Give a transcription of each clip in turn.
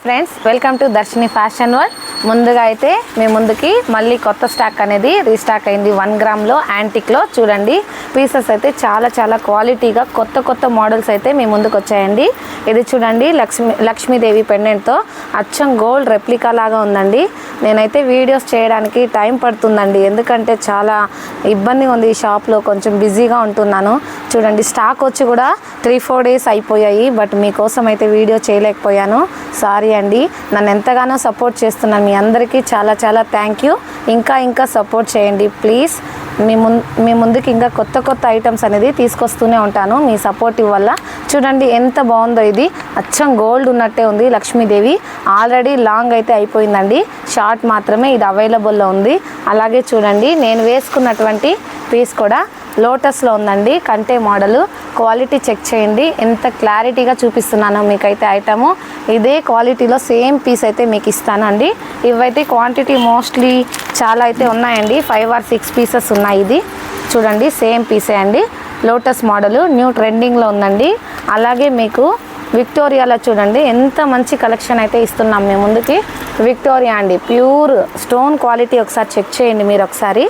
Friends, welcome to Darshini fashion world. ముందుగా అయితే మీ ముందుకి మళ్ళీ కొత్త స్టాక్ అనేది రీస్టాక్ అయింది. 1 గ్రామ్లో యాంటిక్లో చూడండి, పీసెస్ అయితే చాలా క్వాలిటీగా కొత్త మోడల్స్ అయితే మీ ముందుకు వచ్చాయండి. ఇది చూడండి, లక్ష్మీదేవి పెండెంట్తో అచ్చం గోల్డ్ రెప్లికా లాగా ఉందండి. నేనైతే వీడియోస్ చేయడానికి టైం పడుతుందండి, ఎందుకంటే చాలా ఇబ్బందిగా ఉంది. ఈ షాప్లో కొంచెం బిజీగా ఉంటున్నాను. చూడండి, స్టాక్ వచ్చి కూడా 3-4 డేస్ అయిపోయాయి, బట్ మీకోసం అయితే వీడియో చేయలేకపోయాను. సారీ అండి. నన్ను ఎంతగానో సపోర్ట్ చేస్తున్నాను. మీ అందరికీ చాలా థ్యాంక్ యూ. ఇంకా సపోర్ట్ చేయండి ప్లీజ్. మీ ముందుకి ఇంకా కొత్త ఐటమ్స్ అనేది తీసుకొస్తూనే ఉంటాను మీ సపోర్ట్ వల్ల. చూడండి ఎంత బాగుందో, ఇది అచ్చం గోల్డ్ ఉన్నట్టే ఉంది. లక్ష్మీదేవి ఆల్రెడీ లాంగ్ అయితే అయిపోయిందండి, షార్ట్ మాత్రమే ఇది అవైలబుల్లో ఉంది. అలాగే చూడండి, నేను వేసుకున్నటువంటి పీస్ కూడా లోటస్లో ఉందండి. కంటే మోడలు క్వాలిటీ చెక్ చేయండి, ఎంత క్లారిటీగా చూపిస్తున్నానో మీకైతే ఐటము. ఇదే క్వాలిటీలో సేమ్ పీస్ అయితే మీకు ఇస్తాను అండి. ఇవైతే క్వాంటిటీ మోస్ట్లీ చాలా అయితే ఉన్నాయండి, 5 or 6 పీసెస్ ఉన్నాయి. ఇది చూడండి, సేమ్ పీసే అండి. లోటస్ మోడలు న్యూ ట్రెండింగ్లో ఉందండి. అలాగే మీకు విక్టోరియాలో చూడండి ఎంత మంచి కలెక్షన్ అయితే ఇస్తున్నాం మీ ముందుకి. విక్టోరియా అండి, ప్యూర్ స్టోన్ క్వాలిటీ ఒకసారి చెక్ చేయండి మీరు ఒకసారి.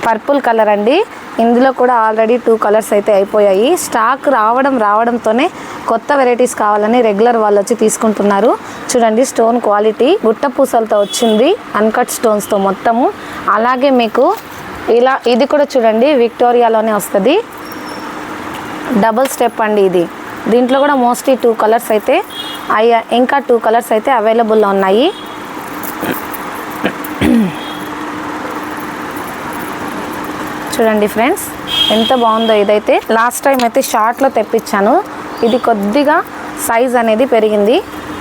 పర్పుల్ కలర్ అండి, ఇందులో కూడా ఆల్రెడీ 2 కలర్స్ అయితే అయిపోయాయి. స్టాక్ రావడంతోనే కొత్త వెరైటీస్ కావాలని రెగ్యులర్ వాళ్ళు వచ్చి తీసుకుంటున్నారు. చూడండి, స్టోన్ క్వాలిటీ గుట్ట పూసలతో వచ్చింది, అన్కట్ స్టోన్స్తో మొత్తము. అలాగే మీకు ఇలా ఇది కూడా చూడండి, విక్టోరియాలోనే వస్తుంది, డబుల్ స్టెప్ అండి ఇది. దీంట్లో కూడా మోస్ట్లీ 2 కలర్స్ అయితే ఇంకా 2 కలర్స్ అయితే అవైలబుల్లో ఉన్నాయి. చూడండి ఫ్రెండ్స్, ఎంత బాగుందో. ఇదైతే లాస్ట్ టైం అయితే షార్ట్లో తెప్పించాను, ఇది కొద్దిగా సైజ్ అనేది పెరిగింది.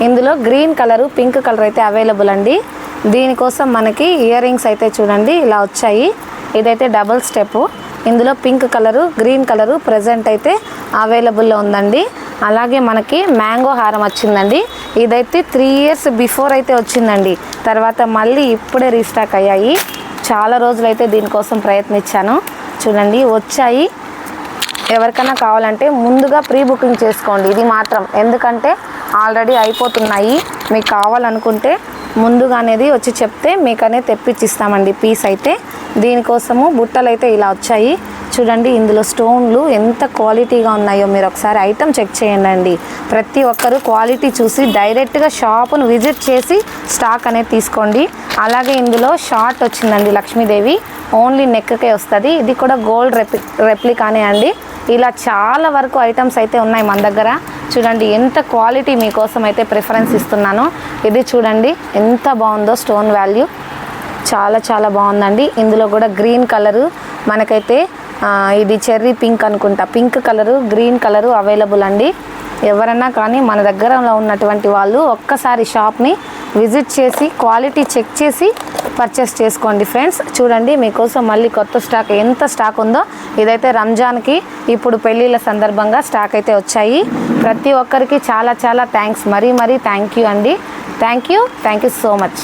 ఇందులో గ్రీన్ కలరు, పింక్ కలర్ అయితే అవైలబుల్ అండి. దీనికోసం మనకి ఇయర్ రింగ్స్ అయితే చూడండి ఇలా వచ్చాయి. ఇదైతే డబుల్ స్టెప్, ఇందులో pink colour, green colour present అయితే అవైలబుల్లో ఉందండి. అలాగే మనకి మ్యాంగో హారం వచ్చిందండి. ఇదైతే 3 years బిఫోర్ అయితే వచ్చిందండి, తర్వాత మళ్ళీ ఇప్పుడే రీస్టాక్ అయ్యాయి. చాలా రోజులైతే దీనికోసం ప్రయత్నించాను. చూడండి వచ్చాయి. ఎవరికైనా కావాలంటే ముందుగా ప్రీ బుకింగ్ చేసుకోండి ఇది మాత్రం, ఎందుకంటే ఆల్రెడీ అయిపోతున్నాయి. మీకు కావాలనుకుంటే ముందుగా అనేది వచ్చి చెప్తే మీకనే తెప్పించిస్తామండి పీస్ అయితే. దీనికోసము బుట్టలు అయితే ఇలా వచ్చాయి. చూడండి, ఇందులో స్టోన్లు ఎంత క్వాలిటీగా ఉన్నాయో మీరు ఒకసారి ఐటమ్ చెక్ చేయండి. ప్రతి ఒక్కరు క్వాలిటీ చూసి డైరెక్ట్గా షాపును విజిట్ చేసి స్టాక్ అనేది తీసుకోండి. అలాగే ఇందులో షార్ట్ వచ్చిందండి లక్ష్మీదేవి, ఓన్లీ నెక్కే వస్తుంది. ఇది కూడా గోల్డ్ రెప్లికానే అండి. ఇలా చాలా వరకు ఐటమ్స్ అయితే ఉన్నాయి మన దగ్గర. చూడండి ఎంత క్వాలిటీ మీకోసం అయితే ప్రిఫరెన్స్ ఇస్తున్నాను. ఇది చూడండి ఎంత బాగుందో, స్టోన్ వాల్యూ చాలా బాగుందండి. ఇందులో కూడా గ్రీన్ కలరు మనకైతే ఇది చెర్రీ పింక్ అనుకుంటా, pink colour, green colour available అండి. ఎవరన్నా కానీ మన దగ్గర ఉన్నటువంటి వాళ్ళు ఒక్కసారి షాప్ని విజిట్ చేసి క్వాలిటీ చెక్ చేసి పర్చేస్ చేసుకోండి ఫ్రెండ్స్. చూడండి, మీకోసం మళ్ళీ కొత్త స్టాక్ ఎంత స్టాక్ ఉందో. ఇదైతే రంజాన్కి ఇప్పుడు పెళ్ళిళ్ళ సందర్భంగా స్టాక్ అయితే వచ్చాయి. ప్రతి ఒక్కరికి చాలా థ్యాంక్స్, మరీ థ్యాంక్ యూ అండి. Thank you so much.